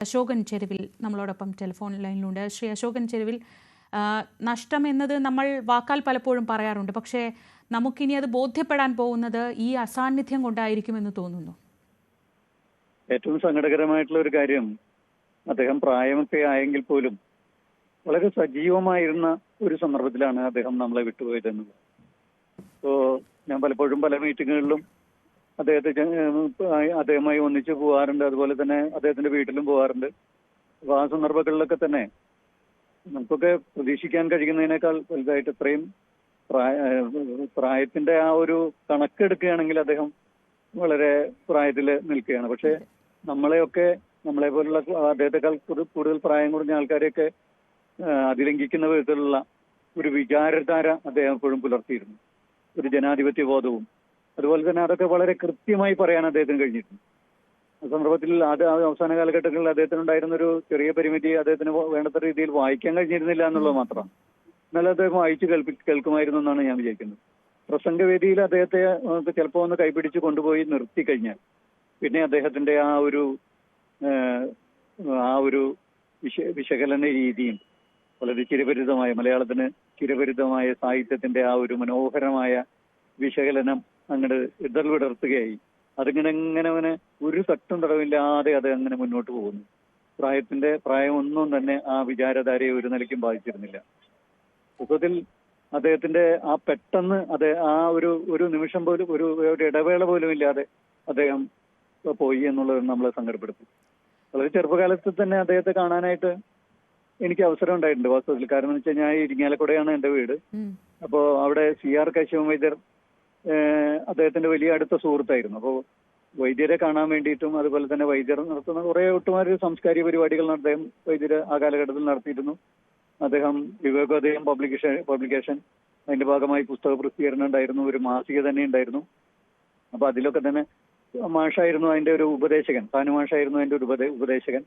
അശോകൻ ചെരുവിൽ നമ്മളോടൊപ്പം ടെലിഫോൺ ലൈനിലുണ്ട്. ശ്രീ അശോകൻ ചെരുവിൽ, നഷ്ടം എന്നത് നമ്മൾ വാക്കാൽ പലപ്പോഴും പറയാറുണ്ട്, പക്ഷേ നമുക്കിനി അത് ബോധ്യപ്പെടാൻ പോകുന്നത് ഈ അസാന്നിധ്യം കൊണ്ടായിരിക്കുമെന്ന് തോന്നുന്നു. ഏറ്റവും സങ്കടകരമായിട്ടുള്ള ഒരു കാര്യം, അദ്ദേഹം പ്രായമൊക്കെ ആയെങ്കിൽ പോലും വളരെ സജീവമായിരുന്ന ഒരു സന്ദർഭത്തിലാണ് അദ്ദേഹം നമ്മളെ വിട്ടുപോയതെന്നത്. ഇപ്പോ ഞാൻ പലപ്പോഴും പല മീറ്റിങ്ങുകളിലും അദ്ദേഹവുമായി ഒന്നിച്ച് പോകാറുണ്ട്. അതുപോലെ തന്നെ അദ്ദേഹത്തിന്റെ വീട്ടിലും പോകാറുണ്ട്. അപ്പൊ ആ സന്ദർഭങ്ങളിലൊക്കെ തന്നെ നമുക്കൊക്കെ പ്രതീക്ഷിക്കാൻ കഴിയുന്നതിനേക്കാൾ വലുതായിട്ട് ഇത്രയും പ്രായത്തിന്റെ ആ ഒരു കണക്കെടുക്കുകയാണെങ്കിൽ അദ്ദേഹം വളരെ പ്രായത്തിൽ നിൽക്കുകയാണ്. പക്ഷെ നമ്മളെ പോലുള്ള അദ്ദേഹത്തെക്കാൾ കൂടുതൽ പ്രായം കുറഞ്ഞ ആൾക്കാരെയൊക്കെ അതിലംഘിക്കുന്ന വിധത്തിലുള്ള ഒരു വിചാരധാര അദ്ദേഹം എപ്പോഴും പുലർത്തിയിരുന്നു. ഒരു ജനാധിപത്യ ബോധവും അതുപോലെ തന്നെ അതൊക്കെ വളരെ കൃത്യമായി പറയാൻ അദ്ദേഹത്തിന് കഴിഞ്ഞിട്ടുണ്ട്. ആ സന്ദർഭത്തിൽ അവസാന കാലഘട്ടങ്ങളിൽ അദ്ദേഹത്തിനുണ്ടായിരുന്ന ഒരു ചെറിയ പരിമിതി അദ്ദേഹത്തിന് വേണ്ടത്ര രീതിയിൽ വായിക്കാൻ കഴിഞ്ഞിരുന്നില്ല എന്നുള്ളത് മാത്രമാണ്. എന്നാലും അദ്ദേഹം വായിച്ച് കേൾക്കുമായിരുന്നു എന്നാണ് ഞാൻ വിചാരിക്കുന്നത്. പ്രസംഗവേദിയിൽ അദ്ദേഹത്തെ ചിലപ്പോൾ ഒന്ന് കൈപിടിച്ച് കൊണ്ടുപോയി നിർത്തി കഴിഞ്ഞാൽ പിന്നെ അദ്ദേഹത്തിന്റെ ആ ഒരു വിശകലന രീതിയും വളരെ ചിരപരിതമായ, മലയാളത്തിന് ചിരപരിതമായ സാഹിത്യത്തിന്റെ ആ ഒരു മനോഹരമായ വിശകലനം അങ്ങോട്ട് വിടർത്തുകയായി. അതിങ്ങനെ ഒരു തട്ടും തടവില്ലാതെ അത് അങ്ങനെ മുന്നോട്ട് പോകുന്നു. പ്രായം ഒന്നും തന്നെ ആ വിചാരധാരയെ ഒരു നിലയ്ക്കും ബാധിച്ചിരുന്നില്ല. സ്വത്തിൽ അദ്ദേഹത്തിന്റെ ആ പെട്ടെന്ന് ആ ഒരു നിമിഷം പോലും ഒരു ഇടവേള പോലും ഇല്ലാതെ അദ്ദേഹം പോയി എന്നുള്ളത് നമ്മളെ സങ്കടപ്പെടുത്തി. വളരെ ചെറുപ്പകാലത്ത് തന്നെ അദ്ദേഹത്തെ കാണാനായിട്ട് എനിക്ക് അവസരം ഉണ്ടായിട്ടുണ്ട് വാസ്തവത്തിൽ. കാരണം എന്ന് വെച്ച് കഴിഞ്ഞാൽ ഇരിങ്ങാലക്കുടയാണ് എന്റെ വീട്. അപ്പോ അവിടെ CR കശിവൻ വൈദ്യർ അദ്ദേഹത്തിന്റെ വലിയ അടുത്ത സുഹൃത്തായിരുന്നു. അപ്പോൾ വൈദ്യരെ കാണാൻ വേണ്ടിയിട്ടും അതുപോലെ തന്നെ വൈദ്യർ നടത്തുന്ന കുറെ ഒട്ടുമാര് സാംസ്കാരിക പരിപാടികൾ അദ്ദേഹം വൈദ്യര് ആ കാലഘട്ടത്തിൽ നടത്തിയിരുന്നു. അദ്ദേഹം വിവേകോദയം പബ്ലിക്കേഷൻ അതിന്റെ ഭാഗമായി പുസ്തക പ്രസിദ്ധീകരണം ഉണ്ടായിരുന്നു. ഒരു മാസിക തന്നെ ഉണ്ടായിരുന്നു. അപ്പൊ അതിലൊക്കെ തന്നെ മാഷായിരുന്നു അതിന്റെ ഒരു ഉപദേശകൻ. മാഷായിരുന്നു അതിന്റെ ഒരു ഉപദേശകൻ.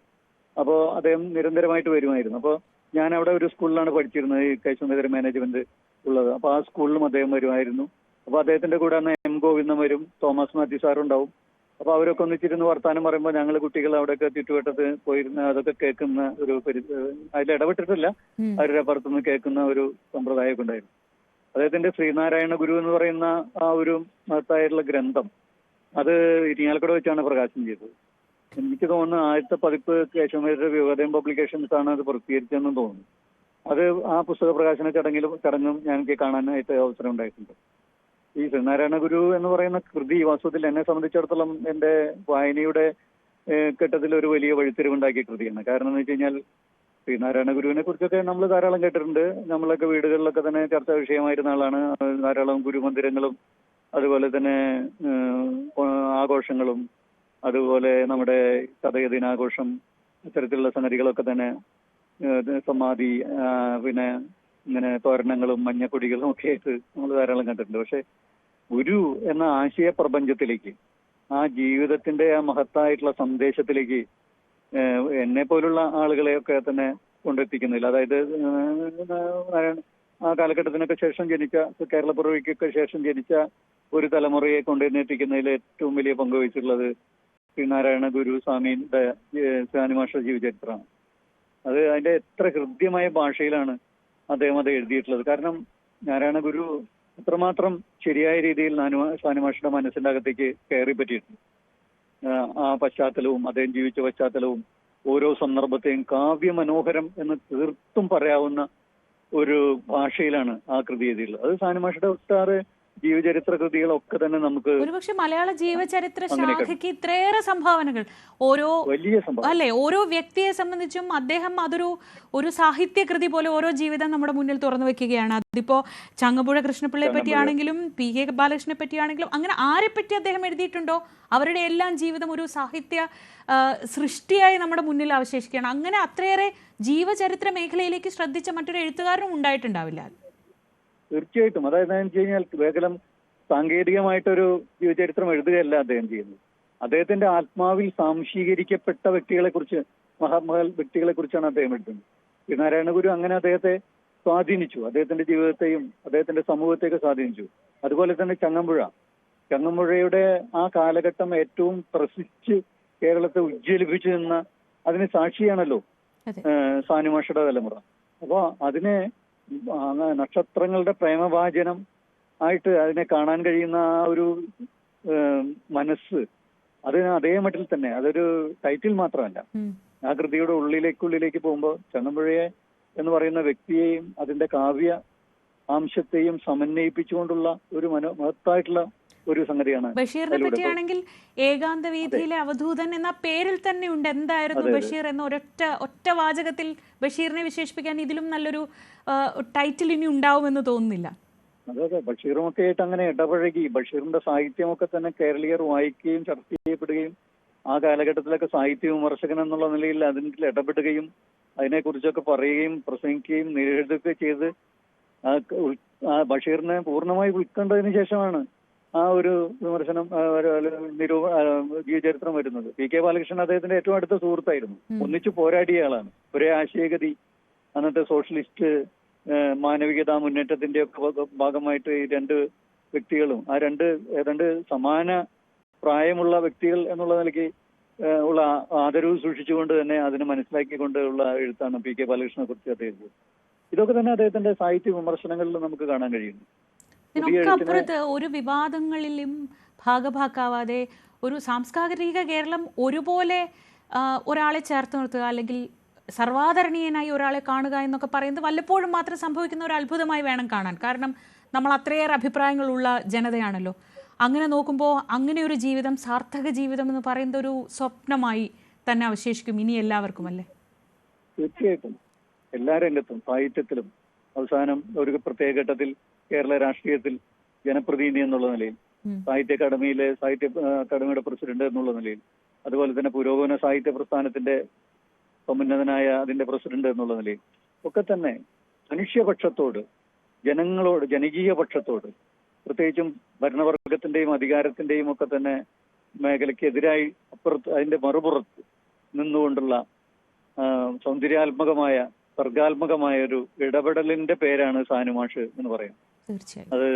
അപ്പോൾ അദ്ദേഹം നിരന്തരമായിട്ട് വരുമായിരുന്നു. അപ്പോൾ ഞാൻ അവിടെ ഒരു സ്കൂളിലാണ് പഠിച്ചിരുന്നത്, ഈ കൈശുമേതര മാനേജ്മെന്റ് ഉള്ളത്. അപ്പൊ ആ സ്കൂളിലും അദ്ദേഹം വരുമായിരുന്നു. അപ്പൊ അദ്ദേഹത്തിന്റെ കൂടെ അന്ന് M. ഗോവിന്ദൻ വരും, തോമസ് മാത്യു സാറുണ്ടാവും. അപ്പൊ അവരൊക്കെ ഒന്നിച്ചിരുന്ന് വർത്താനം പറയുമ്പോൾ ഞങ്ങൾ കുട്ടികൾ അവിടെയൊക്കെ ചുറ്റുവട്ടത്ത് പോയിരുന്ന അതൊക്കെ കേൾക്കുന്ന ഒരു അതിൽ ഇടപെട്ടിട്ടില്ല, അവരുടെ അപ്പുറത്തുനിന്ന് കേൾക്കുന്ന ഒരു സമ്പ്രദായമൊക്കെ ഉണ്ടായിരുന്നു. അദ്ദേഹത്തിന്റെ ശ്രീനാരായണ ഗുരു എന്ന് പറയുന്ന ആ ഒരു മഹത്തായിട്ടുള്ള ഗ്രന്ഥം അത് ഇരിങ്ങാലക്കുട വെച്ചാണ് പ്രകാശനം ചെയ്തത്. എനിക്ക് തോന്നുന്നു ആദ്യത്തെ പതിപ്പ് കേശവമേതര വിവേകോദയം പബ്ലിക്കേഷൻസ് ആണ് അത് പ്രസിദ്ധീകരിച്ചതെന്ന് തോന്നുന്നു. അത് ആ പുസ്തക പ്രകാശന ചടങ്ങും ഞങ്ങൾക്ക് കാണാനായിട്ട് അവസരം ഉണ്ടായിട്ടുണ്ട്. ഈ ശ്രീനാരായണ ഗുരു എന്ന് പറയുന്ന കൃതി വാസ്തവത്തിൽ എന്നെ സംബന്ധിച്ചിടത്തോളം എന്റെ വായനയുടെ ഘട്ടത്തിൽ ഒരു വലിയ വഴിത്തിരിവുണ്ടാക്കിയ കൃതിയാണ്. കാരണം എന്ന് വെച്ച് കഴിഞ്ഞാൽ ശ്രീനാരായണ ഗുരുവിനെ കുറിച്ചൊക്കെ നമ്മൾ ധാരാളം കേട്ടിട്ടുണ്ട്. നമ്മളൊക്കെ വീടുകളിലൊക്കെ തന്നെ ചർച്ചാ വിഷയമായിരുന്ന ആളാണ്. ധാരാളം ഗുരുമന്ദിരങ്ങളും അതുപോലെ തന്നെ ആഘോഷങ്ങളും അതുപോലെ നമ്മുടെ ചതയ ദിനാഘോഷം ഇത്തരത്തിലുള്ള സംഗതികളൊക്കെ തന്നെ സമാധി പിന്നെ ഇങ്ങനെ തോരണങ്ങളും മഞ്ഞക്കൊടികളും ഒക്കെ ആയിട്ട് നമ്മൾ ധാരാളം കണ്ടിട്ടുണ്ട്. പക്ഷെ ഗുരു എന്ന ആശയ പ്രപഞ്ചത്തിലേക്ക്, ആ ജീവിതത്തിന്റെ ആ മഹത്തായിട്ടുള്ള സന്ദേശത്തിലേക്ക് എന്നെ പോലുള്ള ആളുകളെയൊക്കെ തന്നെ കൊണ്ടെത്തിക്കുന്നില്ല. അതായത് ആ കാലഘട്ടത്തിനൊക്കെ ശേഷം ജനിച്ച, കേരളപ്പിറവിക്കൊക്കെ ശേഷം ജനിച്ച ഒരു തലമുറയെ കൊണ്ടുവന്നെത്തിക്കുന്നതിൽ ഏറ്റവും വലിയ പങ്ക് വഹിച്ചിട്ടുള്ളത് ശ്രീനാരായണ ഗുരു സ്വാമിയുടെ മാഷ ജീവചരിത്രമാണ്. അത് അതിന്റെ എത്ര ഹൃദ്യമായ ഭാഷയിലാണ് അദ്ദേഹം അത് എഴുതിയിട്ടുള്ളത്. കാരണം നാരായണ ഗുരു അത്രമാത്രം ശരിയായ രീതിയിൽ മാഷയുടെ മനസ്സിന്റെ അകത്തേക്ക് കയറി പറ്റിയിട്ടുണ്ട്. ആ പശ്ചാത്തലവും അദ്ദേഹം ജീവിച്ച പശ്ചാത്തലവും ഓരോ സന്ദർഭത്തെയും കാവ്യമനോഹരം എന്ന് തീർത്തും പറയാവുന്ന ഒരു ഭാഷയിലാണ് ആ കൃതി എഴുതിയിട്ടുള്ളത്. അത് മാഷയുടെ ഒട്ടാറ് ജീവചരിത്ര കൃതികളൊക്കെ തന്നെ നമുക്ക് ഒരുപക്ഷെ മലയാള ജീവചരിത്ര ശാഖയ്ക്ക് ഇത്രയേറെ സംഭാവനകൾ ഓരോ വ്യക്തിയെ സംബന്ധിച്ചും അദ്ദേഹം ഒരു സാഹിത്യകൃതി പോലെ ഓരോ ജീവിതം നമ്മുടെ മുന്നിൽ തുറന്നു വെക്കുകയാണ്. അതിപ്പോ ചങ്ങമ്പുഴ കൃഷ്ണപിള്ളയെ പറ്റിയാണെങ്കിലും PK ബാലകൃഷ്ണനെ പറ്റിയാണെങ്കിലും അങ്ങനെ ആരെപ്പറ്റി അദ്ദേഹം എഴുതിയിട്ടുണ്ടോ അവരുടെ എല്ലാം ജീവിതം ഒരു സാഹിത്യ സൃഷ്ടിയായി നമ്മുടെ മുന്നിൽ അവശേഷിക്കുകയാണ്. അങ്ങനെ അത്രയേറെ ജീവചരിത്ര മേഖലയിലേക്ക് ശ്രദ്ധിച്ച മറ്റൊരു എഴുത്തുകാരനും ഉണ്ടായിട്ടുണ്ടാവില്ല. തീർച്ചയായിട്ടും. അതായത് എന്ന് വെച്ച് കഴിഞ്ഞാൽ കേവലം സാങ്കേതികമായിട്ടൊരു ജീവചരിത്രം എഴുതുകയല്ല അദ്ദേഹം ചെയ്യുന്നത്. അദ്ദേഹത്തിന്റെ ആത്മാവിൽ സാംശീകരിക്കപ്പെട്ട മഹാത്മാ വ്യക്തികളെ കുറിച്ചാണ് അദ്ദേഹം എഴുതുന്നത്. ശ്രീനാരായണ ഗുരു അങ്ങനെ അദ്ദേഹത്തെ സ്വാധീനിച്ചു, അദ്ദേഹത്തിന്റെ ജീവിതത്തെയും അദ്ദേഹത്തിന്റെ സമൂഹത്തെയൊക്കെ സ്വാധീനിച്ചു. അതുപോലെ തന്നെ ചങ്ങമ്പുഴയുടെ ആ കാലഘട്ടം ഏറ്റവും പ്രസിച്ച് കേരളത്തെ ഉജ്ജ്വലിപ്പിച്ചു നിന്ന അതിന് സാക്ഷിയാണല്ലോ അതെ. സാനുമാഷയുടെ തലമുറ. അപ്പൊ അതിനെ നക്ഷത്രങ്ങളുടെ പ്രേമവാചനം ആയിട്ട് അതിനെ കാണാൻ കഴിയുന്ന ആ ഒരു മനസ്സ്, അതിന് അതേ മട്ടിൽ തന്നെ, അതൊരു ടൈറ്റിൽ മാത്രമല്ല. ആ കൃതിയുടെ ഉള്ളിലേക്ക് പോകുമ്പോൾ ചങ്ങമ്പുഴയെ എന്ന് പറയുന്ന വ്യക്തിയെയും അതിന്റെ കാവ്യ അംശത്തെയും സമന്വയിപ്പിച്ചുകൊണ്ടുള്ള ഒരു മഹത്തായിട്ടുള്ള ഒരു സംഗതിയാണ്. ബഷീറിനെ പറ്റിയാണെങ്കിൽ ഏകാന്ത വീഥിയിലെ അവധൂതൻ എന്ന പേരിൽ തന്നെ ഉണ്ട് എന്തായിരുന്നു ബഷീർ എന്ന ഒറ്റ വാചകത്തിൽ ബഷീറിനെ വിശേഷിപ്പിക്കാൻ ഇതിലും നല്ലൊരു ടൈറ്റിൽ ഇനി ഉണ്ടാവുമെന്ന് തോന്നുന്നില്ല. അതെ, ബഷീറുമൊക്കെ ആയിട്ട് അങ്ങനെ ഇടപഴകി ബഷീറിന്റെ സാഹിത്യമൊക്കെ തന്നെ കേരളീയർ വായിക്കുകയും ചർച്ച ചെയ്യപ്പെടുകയും ആ കാലഘട്ടത്തിലൊക്കെ സാഹിത്യ വിമർശകൻ എന്നുള്ള നിലയിൽ അതിൽ ഇടപെടുകയും അതിനെക്കുറിച്ചൊക്കെ പറയുകയും പ്രസംഗിക്കുകയും നേരിടുകയൊക്കെ ചെയ്ത് ആ ബഷീറിനെ പൂർണ്ണമായി ഉൾക്കൊണ്ടതിന് ശേഷമാണ് ആ ഒരു വിമർശനം ജീവചരിത്രം വരുന്നത്. പി.കെ. ബാലകൃഷ്ണൻ അദ്ദേഹത്തിന്റെ ഏറ്റവും അടുത്ത സുഹൃത്തായിരുന്നു. ഒന്നിച്ചു പോരാടിയ ആളാണ്. ഒരേ ആശയഗതി, അന്നത്തെ സോഷ്യലിസ്റ്റ് മാനവികതാ മുന്നേറ്റത്തിന്റെ ഒക്കെ ഭാഗമായിട്ട് ഈ രണ്ട് വ്യക്തികളും ആ രണ്ട് സമാന പ്രായമുള്ള വ്യക്തികൾ എന്നുള്ള നിലയ്ക്ക് ഉള്ള ആദരവ് സൂക്ഷിച്ചുകൊണ്ട് തന്നെ അതിനെ മനസ്സിലാക്കിക്കൊണ്ട് ഉള്ള എഴുത്താണ് പി.കെ. ബാലകൃഷ്ണനെ കുറിച്ച് അദ്ദേഹം. ഇതൊക്കെ തന്നെ അദ്ദേഹത്തിന്റെ സാഹിത്യ വിമർശനങ്ങളിൽ നമുക്ക് കാണാൻ കഴിയുന്നു. ഇതിനൊക്കപ്പുറത്ത് ഒരു വിവാദങ്ങളിലും ഭാഗഭാക്കാവാതെ ഒരു സാംസ്കാരിക കേരളം ഒരുപോലെ ഒരാളെ ചേർത്ത് നിർത്തുക അല്ലെങ്കിൽ സർവാദരണീയനായി ഒരാളെ കാണുക എന്നൊക്കെ പറയുന്നത് വല്ലപ്പോഴും മാത്രം സംഭവിക്കുന്ന ഒരു അത്ഭുതമായി വേണം കാണാൻ. കാരണം നമ്മൾ അത്രയേറെ അഭിപ്രായങ്ങളുള്ള ജനതയാണല്ലോ. അങ്ങനെ നോക്കുമ്പോൾ അങ്ങനെ ഒരു ജീവിതം, സാർത്ഥക ജീവിതം എന്ന് പറയുന്ന ഒരു സ്വപ്നമായി തന്നെ അവശേഷിക്കും ഇനി എല്ലാവർക്കും, അല്ലേ? തീർച്ചയായിട്ടും എല്ലാ രംഗത്തും, സാഹിത്യത്തിലും അവസാനം ഒരു പ്രത്യേക ഘട്ടത്തിൽ കേരള രാഷ്ട്രീയത്തിൽ ജനപ്രതിനിധി എന്നുള്ള നിലയിൽ, സാഹിത്യ അക്കാദമിയുടെ പ്രസിഡന്റ് എന്നുള്ള നിലയിൽ, അതുപോലെ തന്നെ പുരോഗമന സാഹിത്യ പ്രസ്ഥാനത്തിന്റെ സമുന്നതനായ അതിന്റെ പ്രസിഡന്റ് എന്നുള്ള നിലയിൽ ഒക്കെ തന്നെ മനുഷ്യപക്ഷത്തോട്, ജനങ്ങളോട്, ജനകീയ പക്ഷത്തോട്, പ്രത്യേകിച്ചും ഭരണവർഗത്തിന്റെയും അധികാരത്തിന്റെയും ഒക്കെ തന്നെ മേഖലയ്ക്കെതിരായി അപ്പുറത്ത് അതിന്റെ മറുപുറത്ത് നിന്നുകൊണ്ടുള്ള സൗന്ദര്യാത്മകമായ സർഗാത്മകമായ ഒരു ഇടപെടലിന്റെ പേരാണ് സാനുമാഷ് എന്ന് പറയാം. അത്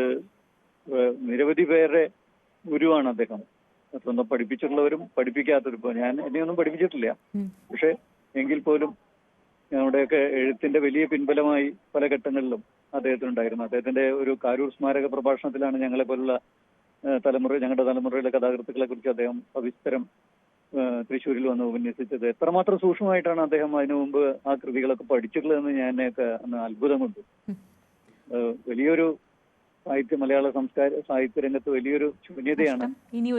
നിരവധി പേരുടെ ഗുരുവാണ് അദ്ദേഹം. സ്വന്തം പഠിപ്പിച്ചിട്ടുള്ളവരും പഠിപ്പിക്കാത്തവരും. ഇപ്പൊ ഞാൻ എന്നെയൊന്നും പഠിപ്പിച്ചിട്ടില്ല, പക്ഷെ എങ്കിൽ പോലും ഞങ്ങളുടെയൊക്കെ എഴുത്തിന്റെ വലിയ പിൻബലമായി പല ഘട്ടങ്ങളിലും അദ്ദേഹത്തിനുണ്ടായിരുന്നു. അദ്ദേഹത്തിന്റെ ഒരു കാരൂർ സ്മാരക പ്രഭാഷണത്തിലാണ് ഞങ്ങളെ പോലുള്ള ഞങ്ങളുടെ തലമുറയിലെ കഥാകൃത്തുക്കളെ കുറിച്ച് അദ്ദേഹം സവിസ്തരം തൃശ്ശൂരിൽ വന്ന് ഉപന്യസിച്ചത്. എത്രമാത്രം സൂക്ഷ്മമായിട്ടാണ് അദ്ദേഹം അതിനു മുമ്പ് ആ കൃതികളൊക്കെ പഠിച്ചിട്ടുള്ളതെന്ന് ഞാനൊക്കെ അന്ന് അത്ഭുതം കൊണ്ടു. വലിയൊരു മലയാള സാഹിത്യ രംഗത്ത് വലിയൊരു ശൂന്യതയാണ്. ഇനി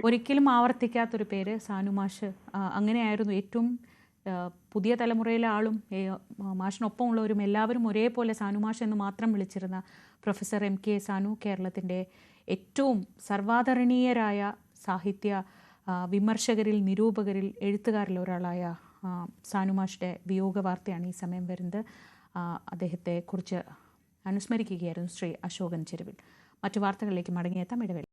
ഒരിക്കലും ആവർത്തിക്കാത്തൊരു പേര് സാനുമാഷ്. അങ്ങനെയായിരുന്നു. ഏറ്റവും പുതിയ തലമുറയിലെ ആളും മാഷിനൊപ്പമുള്ളവരും എല്ലാവരും ഒരേപോലെ സാനുമാഷ് എന്ന് മാത്രം വിളിച്ചിരുന്ന പ്രൊഫസർ M.K. സാനു, കേരളത്തിൻ്റെ ഏറ്റവും സർവാദരണീയരായ സാഹിത്യ വിമർശകരിൽ, നിരൂപകരിൽ, എഴുത്തുകാരിൽ ഒരാളായ സാനുമാഷിൻ്റെ വിയോഗ വാർത്തയാണ് ഈ സമയം വരുന്നത്. അദ്ദേഹത്തെ കുറിച്ച് അനുസ്മരിക്കുകയായിരുന്നു ശ്രീ അശോകൻ ചെരുവിൽ. മറ്റു വാർത്തകളിലേക്ക് മടങ്ങിയെത്താം. ഇടവേള.